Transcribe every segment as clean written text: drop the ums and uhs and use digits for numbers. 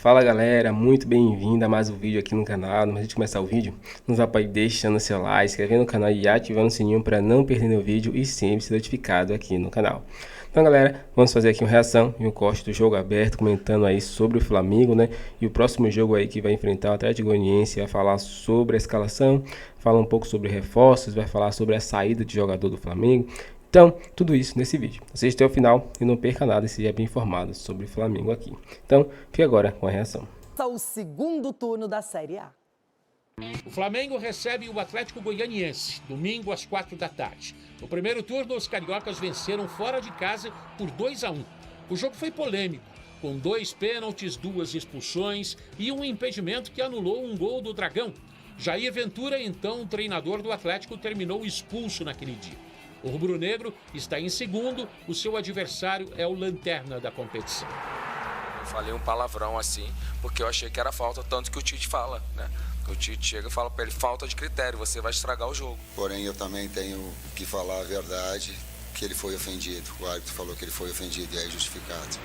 Fala galera, muito bem-vindo a mais um vídeo aqui no canal. Mas antes de começar o vídeo, não vá para deixando seu like, se inscrevendo no canal e ativando o sininho para não perder nenhum vídeo e sempre ser notificado aqui no canal. Então galera, vamos fazer aqui uma reação e um corte do jogo aberto, comentando aí sobre o Flamengo, né? E o próximo jogo aí que vai enfrentar o Atlético Goianiense, vai falar sobre a escalação, fala um pouco sobre reforços, vai falar sobre a saída de jogador do Flamengo. Então, tudo isso nesse vídeo. Assista até o final e não perca nada e seja bem informado sobre o Flamengo aqui. Então, fique agora com a reação. O segundo turno da Série A. O Flamengo recebe o Atlético Goianiense, domingo às 4 da tarde. No primeiro turno, os cariocas venceram fora de casa por 2-1. O jogo foi polêmico, com 2 pênaltis, 2 expulsões e um impedimento que anulou um gol do Dragão. Jair Ventura, então treinador do Atlético, terminou expulso naquele dia. O rubro-negro está em segundo, o seu adversário é o lanterna da competição. Eu falei um palavrão assim, porque eu achei que era falta, tanto que o Tite fala, né? O Tite chega e fala para ele, falta de critério, você vai estragar o jogo. Porém, eu também tenho que falar a verdade, que ele foi ofendido. O árbitro falou que ele foi ofendido e é justificado.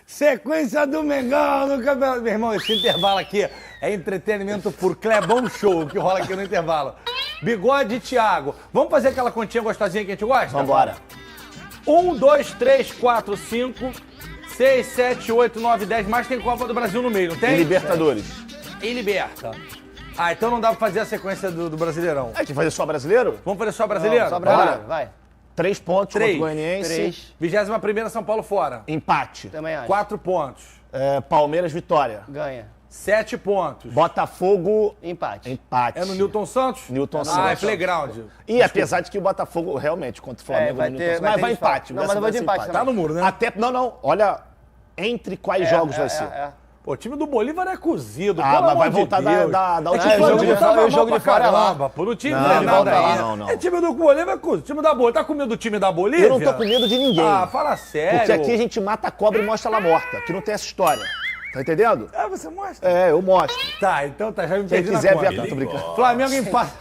Sequência do Mengão no campeonato. Meu irmão, esse intervalo aqui é entretenimento por Clebão Show, que rola aqui no intervalo. Bigode e Thiago. Vamos fazer aquela continha gostosinha que a gente gosta? Vambora. 1, 2, 3, 4, 5, 6, 7, 8, 9, 10. Mais tem Copa do Brasil no meio, não tem? E Libertadores. E Liberta. Ah, então não dá pra fazer a sequência do Brasileirão. A gente vai fazer só brasileiro? Vamos fazer só brasileiro? Não, só brasileiro, vai. 3 pontos contra o Goianiense. 21ª São Paulo fora. Empate. Também acho. 4 pontos. Palmeiras, vitória. Ganha. 7 pontos. Botafogo, Empate. empate. É no Newton Santos? Newton Ah, Santos. é playground. E apesar de que o Botafogo, realmente, contra o Flamengo, vai no ter- Newton Santos, vai mas ter vai desfalque. empate. Não, mas eu vou de empate Tá também. no muro, né? Até, não, olha, entre quais jogos vai ser. Pô, o time do Bolívar é cozido. Ah, pelo mas amor vai de voltar Deus. da É última que o Flamengo vez. tava e o mal jogo pra de fora é lá. caramba, pô. No time Não, não é ele nada volta lá, aí. não. É time do Bolívar é cozido. Time da Bolívia. Tá com medo do time da Bolívia? Eu não tô com medo de ninguém. Ah, fala sério. Porque aqui a gente mata a cobra e mostra ela morta. Aqui não tem essa história. Tá entendendo? Ah, você mostra? É, eu mostro. Tá, então tá, já me Quem perdi na quiser conta. ver, tô brincando. Flamengo empata.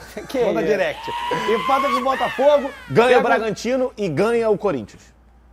Manda direct. Empata com o Botafogo. Ganha pega o Bragantino e ganha o Corinthians.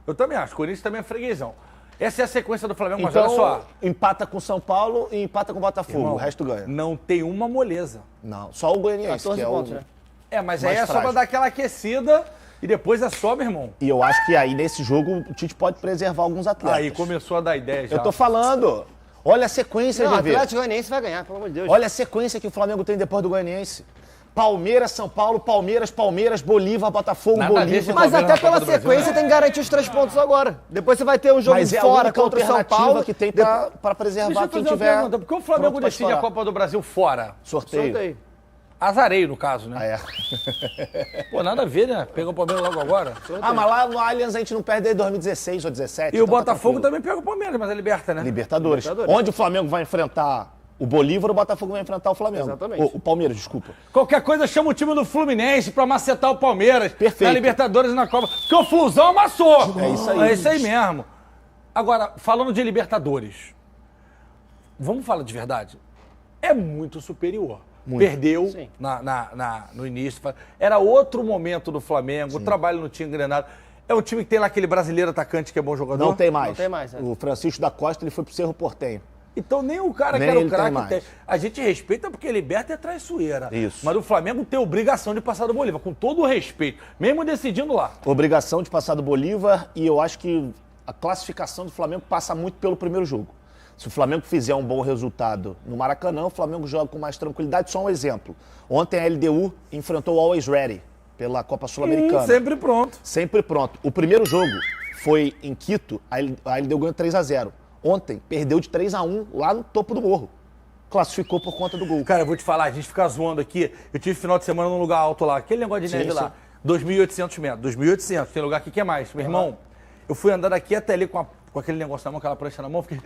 Eu também acho. O Corinthians também é freguesão. Essa é a sequência do Flamengo, mas olha Então, só. empata com São Paulo e empata com o Botafogo. Irmão, O resto ganha. não tem uma moleza. Não, só o Goianiense, 14 que é pontos, o... né? É, mas Mais aí é só pra frágil. dar aquela aquecida e depois é só, meu irmão. E eu acho que aí, nesse jogo, o Tite pode preservar alguns atletas. Aí começou a dar ideia já. Eu tô falando. Olha a sequência, Não, o GV. Atlético Goianiense vai ganhar, pelo amor de Deus. Olha a sequência que o Flamengo tem depois do Goianiense. Palmeiras, São Paulo, Palmeiras, Bolívar, Botafogo, Nada a ver esse Bolívar. Mas Palmeiras até na pela Copa do Brasil, sequência né? tem que garantir os 3 pontos agora. Depois você vai ter um jogo Mas é a fora única contra o São alternativa Paulo. que tem pra preservar Deixa eu quem fazer uma tiver. pergunta. Por que o Flamengo pronto pra decide a estourar. Copa do Brasil fora? Sorteio. Sorteio. Azarei, no caso, né? Ah, é. Pô, nada a ver, né? Pegou o Palmeiras logo agora. Ah, mas lá no Allianz a gente não perde desde 2016 ou 2017. E o então tá Botafogo tranquilo. também pega o Palmeiras, mas é liberta, né? Libertadores. Onde o Flamengo vai enfrentar o Bolívar, o Botafogo vai enfrentar o Flamengo. Exatamente. O Palmeiras, desculpa. Qualquer coisa chama o time do Fluminense pra macetar o Palmeiras. Perfeito. Na Libertadores e na Copa. Porque o Flusão amassou. É isso aí. É isso aí mesmo. Agora, falando de Libertadores, vamos falar de verdade? É muito superior. Perdeu Sim. no início. Era outro momento do Flamengo, o trabalho não tinha engrenado. É um time que tem lá aquele brasileiro atacante que é bom jogador? Não tem mais. Não tem mais, é. O Francisco da Costa, ele foi pro Cerro Portenho. Então nem o cara Nem que era ele o tem craque mais. tem. A gente respeita porque liberta é traiçoeira. Isso. Mas o Flamengo tem obrigação de passar do Bolívar, com todo o respeito, mesmo decidindo lá. Obrigação de passar do Bolívar e eu acho que a classificação do Flamengo passa muito pelo primeiro jogo. Se o Flamengo fizer um bom resultado no Maracanã, o Flamengo joga com mais tranquilidade. Só um exemplo. Ontem a LDU enfrentou o Always Ready pela Copa Sul-Americana. Sempre pronto. Sempre pronto. O primeiro jogo foi em Quito, a LDU ganhou 3-0. Ontem perdeu de 3-1 lá no topo do morro. Classificou por conta do gol. Cara, eu vou te falar, a gente fica zoando aqui. Eu tive final de semana num lugar alto lá, aquele negócio de Sim, neve sim. lá. 2.800 metros. 2.800. Tem lugar aqui que é mais. Meu irmão, eu fui andar daqui até ali com aquele negócio na mão, aquela prancha na mão, fiquei...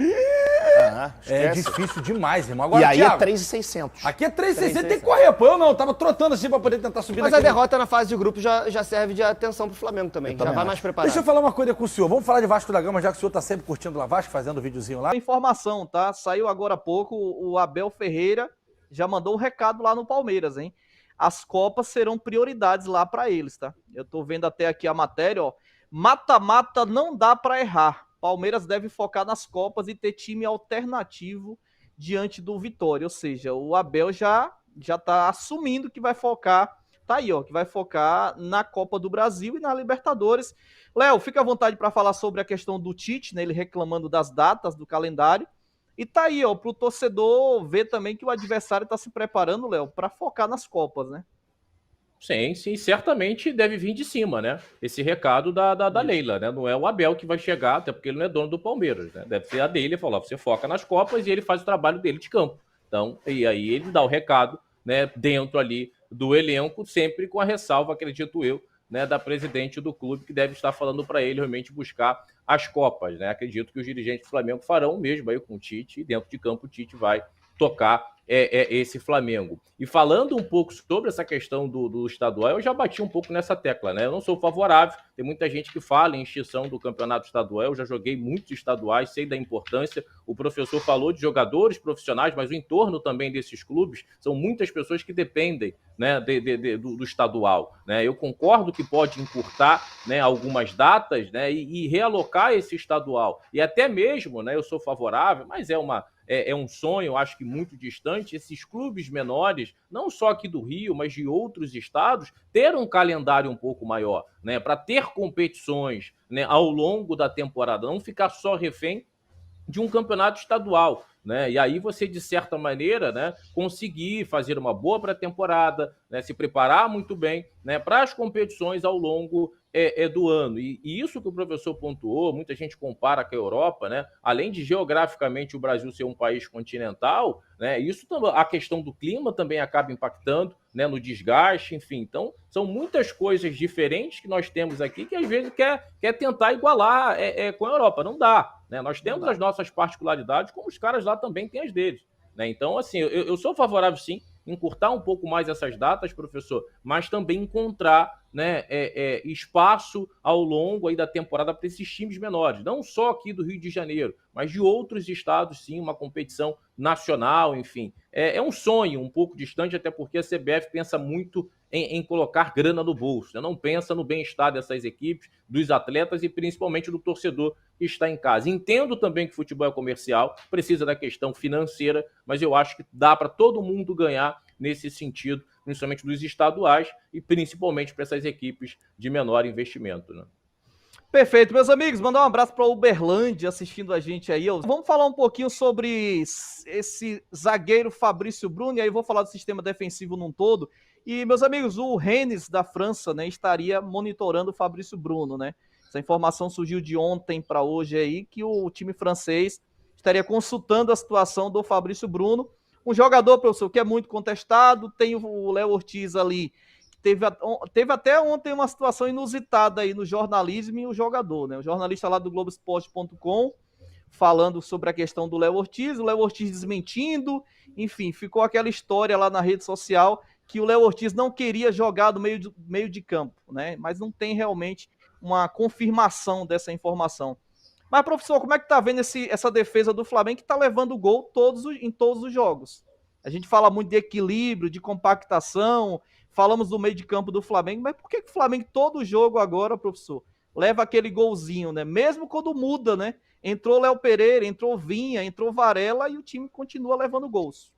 É Esquece. difícil demais, irmão. Agora, E aí Thiago, é 3.600. aqui é 3.600, tem que correr, pô. Eu não, tava trotando assim pra poder tentar subir Mas a naquele- derrota na fase de grupo já serve de atenção pro Flamengo também. Já também vai mais acho. preparado. Deixa eu falar uma coisa com o senhor. Vamos falar de Vasco da Gama, já que o senhor tá sempre curtindo lá Vasco, fazendo videozinho lá. Informação, tá? Saiu agora há pouco, o Abel Ferreira já mandou um recado lá no Palmeiras, hein? As Copas serão prioridades lá pra eles, tá? Eu tô vendo até aqui a matéria, ó. Mata-mata não dá pra errar. Palmeiras deve focar nas Copas e ter time alternativo diante do Vitória. Ou seja, o Abel já está assumindo que vai focar, tá aí, ó, que vai focar na Copa do Brasil e na Libertadores. Léo, fica à vontade para falar sobre a questão do Tite, né, ele reclamando das datas, do calendário. E tá aí, ó, pro torcedor ver também que o adversário está se preparando, Léo, para focar nas Copas, né? Sim, sim, certamente deve vir de cima, né? Esse recado da Leila, né? Não é o Abel que vai chegar, até porque ele não é dono do Palmeiras, né? Deve ser a dele, falar, você foca nas Copas e ele faz o trabalho dele de campo. Então, e aí ele dá o recado, né, dentro ali do elenco, sempre com a ressalva, acredito eu, né, da presidente do clube, que deve estar falando para ele realmente buscar as Copas, né? Acredito que os dirigentes do Flamengo farão o mesmo aí com o Tite, e dentro de campo o Tite vai tocar esse Flamengo. E falando um pouco sobre essa questão do estadual, eu já bati um pouco nessa tecla, né? Eu não sou favorável, tem muita gente que fala em extinção do campeonato estadual, eu já joguei muitos estaduais, sei da importância, o professor falou de jogadores profissionais, mas o entorno também desses clubes, são muitas pessoas que dependem, né, do estadual, né? Eu concordo que pode encurtar, né, algumas datas, né, e realocar esse estadual, e até mesmo, né, eu sou favorável, mas é um sonho, acho que muito distante, esses clubes menores, não só aqui do Rio, mas de outros estados, ter um calendário um pouco maior, né, para ter competições, né, ao longo da temporada, não ficar só refém de um campeonato estadual, né? E aí você, de certa maneira, né, conseguir fazer uma boa pré-temporada, né, se preparar muito bem, né, para as competições ao longo do ano. E isso que o professor pontuou, muita gente compara com a Europa, né? Além de geograficamente o Brasil ser um país continental, né, isso a questão do clima também acaba impactando, né, no desgaste, enfim. Então, são muitas coisas diferentes que nós temos aqui que às vezes quer tentar igualar com a Europa. Não dá, né? Nós temos as nossas particularidades, como os caras lá também têm as deles, né? Então, assim, eu sou favorável, sim, encurtar um pouco mais essas datas, professor, mas também encontrar, né, espaço ao longo aí da temporada para esses times menores, não só aqui do Rio de Janeiro, mas de outros estados, sim, uma competição nacional, enfim. É um sonho um pouco distante, até porque a CBF pensa muito em colocar grana no bolso, né? Não pensa no bem-estar dessas equipes, dos atletas e principalmente do torcedor que está em casa. Entendo também que futebol é comercial, precisa da questão financeira, mas eu acho que dá para todo mundo ganhar nesse sentido, principalmente dos estaduais e principalmente para essas equipes de menor investimento, né? Perfeito, meus amigos, mandar um abraço para o Uberlândia assistindo a gente aí. Vamos falar um pouquinho sobre esse zagueiro Fabrício Bruno, e aí eu vou falar do sistema defensivo num todo. E, meus amigos, o Rennes da França, né, estaria monitorando o Fabrício Bruno, né? Essa informação surgiu de ontem para hoje aí, que o time francês estaria consultando a situação do Fabrício Bruno. Um jogador, professor, que é muito contestado, tem o Léo Ortiz ali, teve até ontem uma situação inusitada aí no jornalismo e o jogador, né? O jornalista lá do Globoesporte.com falando sobre a questão do Léo Ortiz, o Léo Ortiz desmentindo, enfim, ficou aquela história lá na rede social que o Léo Ortiz não queria jogar do meio de campo, né? Mas não tem realmente uma confirmação dessa informação. Mas, professor, como é que tá vendo essa defesa do Flamengo que tá levando gol em todos os jogos? A gente fala muito de equilíbrio, de compactação, falamos do meio de campo do Flamengo, mas por que o Flamengo todo jogo agora, professor, leva aquele golzinho, né? Mesmo quando muda, né? Entrou Léo Pereira, entrou Vinha, entrou Varela e o time continua levando gols.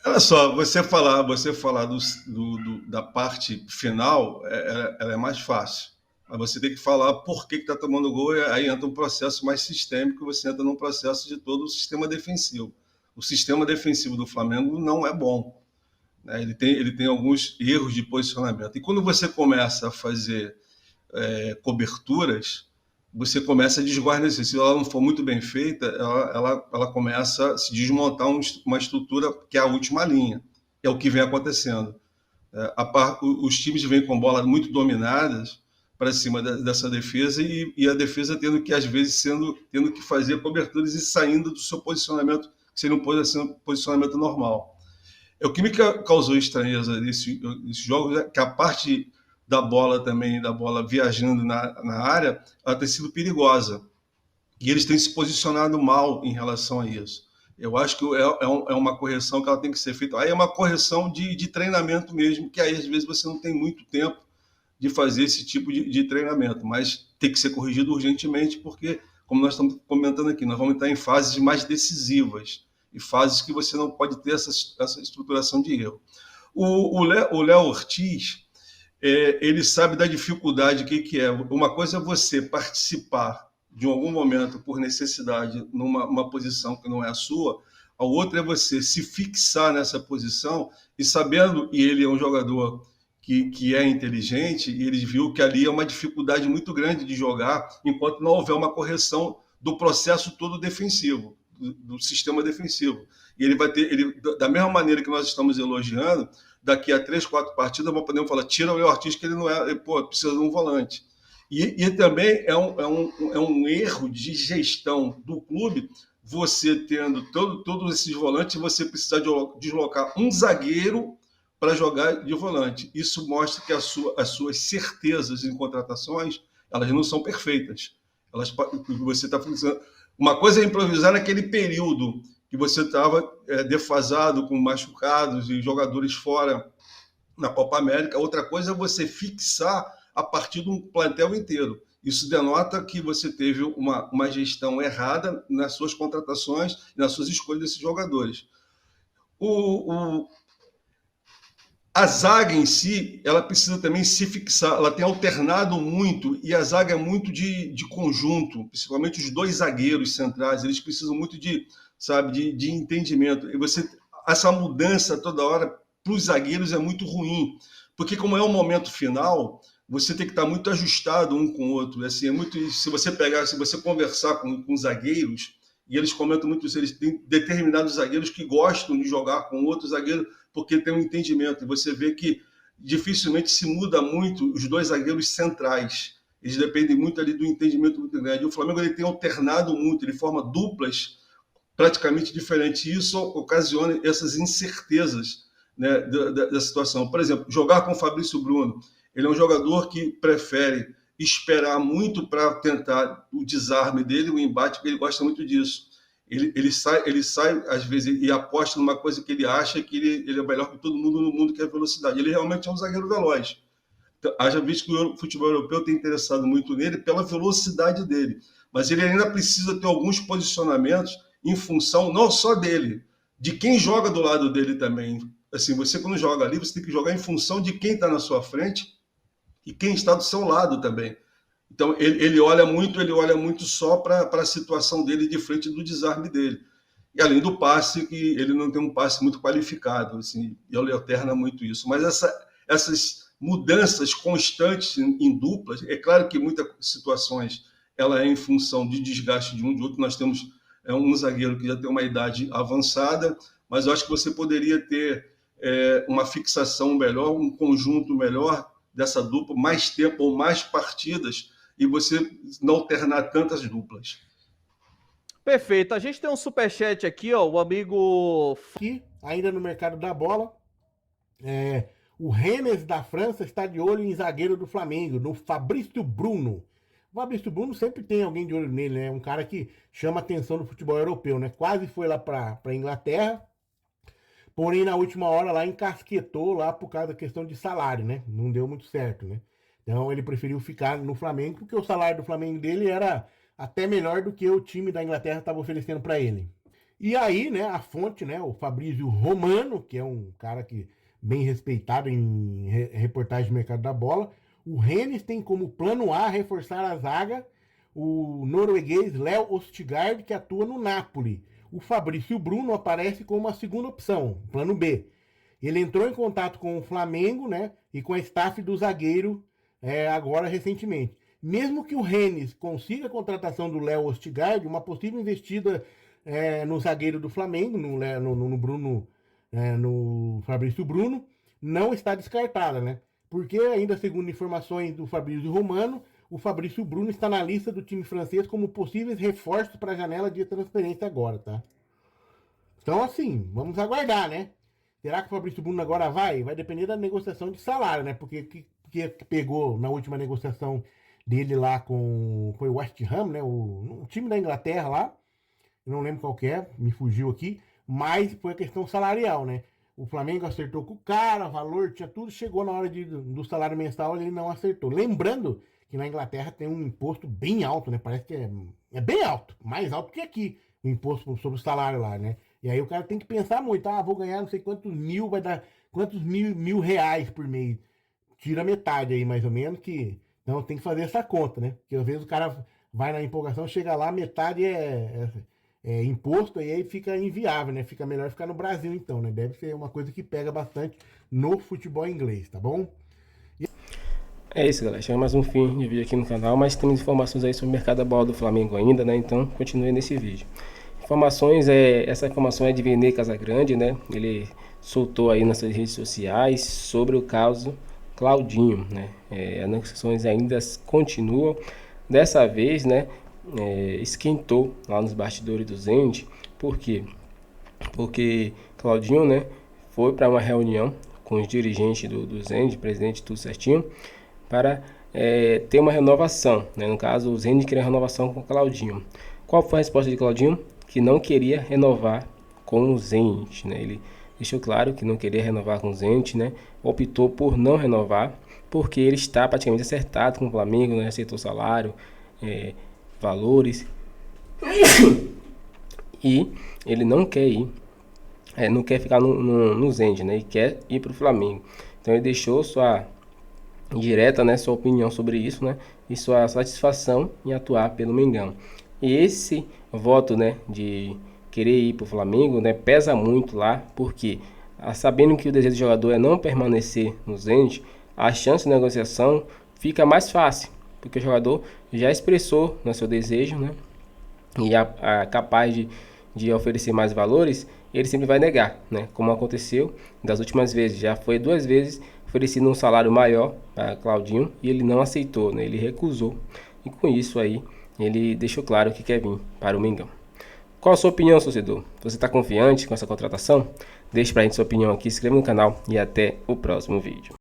Olha só, você falar da parte final, ela é mais fácil. Mas você tem que falar por que está tomando gol, e aí entra um processo mais sistêmico, você entra num processo de todo o sistema defensivo. O sistema defensivo do Flamengo não é bom, né? Ele tem alguns erros de posicionamento. E quando você começa a fazer coberturas, você começa a desguarnecer. Se ela não for muito bem feita, ela começa a se desmontar uma estrutura que é a última linha. É o que vem acontecendo. Os times vêm com bola muito dominadas para cima dessa defesa e a defesa tendo que, às vezes, tendo que fazer coberturas e saindo do seu posicionamento, que seria um posicionamento normal. O que me causou estranheza nesses jogos é que a parte da bola também, da bola viajando na área, ela tem sido perigosa. E eles têm se posicionado mal em relação a isso. Eu acho que é uma correção que ela tem que ser feita. Aí é uma correção de treinamento mesmo, que aí às vezes você não tem muito tempo de fazer esse tipo de treinamento, mas tem que ser corrigido urgentemente, porque como nós estamos comentando aqui, nós vamos entrar em fases mais decisivas e fases que você não pode ter essa estruturação de erro. O Léo Ortiz, ele sabe da dificuldade que é. Uma coisa é você participar de algum momento por necessidade numa posição que não é a sua, a outra é você se fixar nessa posição e sabendo, e ele é um jogador que é inteligente, e ele viu que ali é uma dificuldade muito grande de jogar enquanto não houver uma correção do processo todo defensivo, do sistema defensivo. E ele vai ter, da mesma maneira que nós estamos elogiando, daqui a 3, 4 partidas, nós podemos falar, tira o Léo Ortiz, que ele não é, precisa de um volante. E também é um erro de gestão do clube, você tendo todos esses volantes, você precisa deslocar um zagueiro para jogar de volante. Isso mostra que as suas certezas em contratações, elas não são perfeitas. Você está fazendo. Uma coisa é improvisar naquele período que você estava defasado, com machucados e jogadores fora na Copa América. Outra coisa é você fixar a partir de um plantel inteiro. Isso denota que você teve uma gestão errada nas suas contratações e nas suas escolhas desses jogadores. A zaga em si, ela precisa também se fixar, ela tem alternado muito, e a zaga é muito de conjunto, principalmente os dois zagueiros centrais, eles precisam muito de entendimento. E essa mudança toda hora para os zagueiros é muito ruim, porque como é um momento final, você tem que estar muito ajustado um com o outro. Assim, se você conversar com zagueiros, e eles comentam muito isso, eles têm determinados zagueiros que gostam de jogar com outro zagueiro porque tem um entendimento. E você vê que dificilmente se muda muito os dois zagueiros centrais. Eles dependem muito ali do entendimento muito grande. E o Flamengo ele tem alternado muito, ele forma duplas praticamente diferentes. E isso ocasiona essas incertezas, né, da situação. Por exemplo, jogar com o Fabrício Bruno. Ele é um jogador que prefere esperar muito para tentar o desarme dele, o embate, porque ele gosta muito disso. Ele sai, às vezes, e aposta numa coisa que ele acha que ele é melhor que todo mundo no mundo, que é a velocidade. Ele realmente é um zagueiro veloz. Então, haja visto que o futebol europeu tem interessado muito nele pela velocidade dele. Mas ele ainda precisa ter alguns posicionamentos em função não só dele, de quem joga do lado dele também. Assim, você quando joga ali, você tem que jogar em função de quem está na sua frente e quem está do seu lado também. Então, ele olha muito só para a situação dele de frente do desarme dele. E além do passe, que ele não tem um passe muito qualificado, assim, e ele alterna muito isso. Mas essas mudanças constantes em duplas, é claro que em muitas situações ela é em função de desgaste de um de outro. Nós temos um zagueiro que já tem uma idade avançada, mas eu acho que você poderia ter uma fixação melhor, um conjunto melhor dessa dupla, mais tempo ou mais partidas, e você não alternar tantas duplas. Perfeito. A gente tem um superchat aqui, ó, o amigo... Aqui, ainda no mercado da bola, o Rennes da França está de olho em zagueiro do Flamengo, no Fabrício Bruno. O Fabrício Bruno sempre tem alguém de olho nele, né? Um cara que chama atenção no futebol europeu, né? Quase foi lá para a Inglaterra, porém na última hora lá encasquetou lá por causa da questão de salário, né? Não deu muito certo, né? Então ele preferiu ficar no Flamengo porque o salário do Flamengo dele era até melhor do que o time da Inglaterra estava oferecendo para ele. E aí, né, a fonte, né, o Fabrício Romano, que é um cara que bem respeitado em reportagem de mercado da bola, o Rennes tem como plano A reforçar a zaga o norueguês Léo Ostigard, que atua no Napoli. O Fabrício Bruno aparece como a segunda opção, plano B. Ele entrou em contato com o Flamengo, né, e com a staff do zagueiro agora recentemente. Mesmo que o Rennes consiga a contratação do Léo Ostigard, uma possível investida no zagueiro do Flamengo, no Fabrício Bruno, não está descartada, né? Porque ainda segundo informações do Fabrício Romano, o Fabrício Bruno está na lista do time francês como possíveis reforços para a janela de transferência agora, tá? Então, assim, vamos aguardar, né? Será que o Fabrício Bruno agora vai? Vai depender da negociação de salário, né? Porque que pegou na última negociação dele lá foi o West Ham, né? O time da Inglaterra lá. Eu não lembro qual que é, me fugiu aqui. Mas foi a questão salarial, né? O Flamengo acertou com o cara, valor, tinha tudo. Chegou na hora do salário mensal, ele não acertou. Lembrando que na Inglaterra tem um imposto bem alto, né? Parece que é bem alto, mais alto que aqui, o imposto sobre o salário lá, né? E aí o cara tem que pensar muito, vou ganhar não sei quantos mil, vai dar quantos mil reais por mês. Tira metade aí, mais ou menos, que... Então tem que fazer essa conta, né? Porque às vezes o cara vai na empolgação, chega lá, metade é imposto, e aí fica inviável, né? Fica melhor ficar no Brasil, então, né? Deve ser uma coisa que pega bastante no futebol inglês, tá bom? É isso, galera. Chega mais um fim de vídeo aqui no canal, mas temos informações aí sobre o mercado da bola do Flamengo ainda, né? Então, continue nesse vídeo. Essa informação é de Vene Casagrande, né? Ele soltou aí nas suas redes sociais sobre o caso Claudinho, né? As negociações ainda continuam. Dessa vez, né? Esquentou lá nos bastidores do Zenit. Por quê? Porque Claudinho, né? Foi para uma reunião com os dirigentes do Zenit, presidente, tudo certinho, para ter uma renovação, né? No caso, o Zenit queria renovação com o Claudinho. Qual foi a resposta de Claudinho? Que não queria renovar com o Zenit, né? Ele deixou claro que não queria renovar com o Zenit, né? Optou por não renovar, porque ele está praticamente acertado com o Flamengo, né? Aceitou salário, valores, e ele não quer ir, não quer ficar no Zenit, né? Ele quer ir para o Flamengo. Então ele deixou sua direta, né? Sua opinião sobre isso, né? E sua satisfação em atuar pelo Mengão. E esse voto, né? De querer ir para o Flamengo, né? Pesa muito lá, porque sabendo que o desejo do jogador é não permanecer no Zenit, a chance de negociação fica mais fácil, porque o jogador já expressou no seu desejo, né? E é capaz de oferecer mais valores, ele sempre vai negar, né? Como aconteceu das últimas vezes. Já foi 2 vezes oferecido um salário maior para Claudinho e ele não aceitou, né? Ele recusou. E com isso aí, ele deixou claro que quer vir para o Mengão. Qual a sua opinião, torcedor? Você está confiante com essa contratação? Deixe pra gente sua opinião aqui, se inscreva no canal e até o próximo vídeo.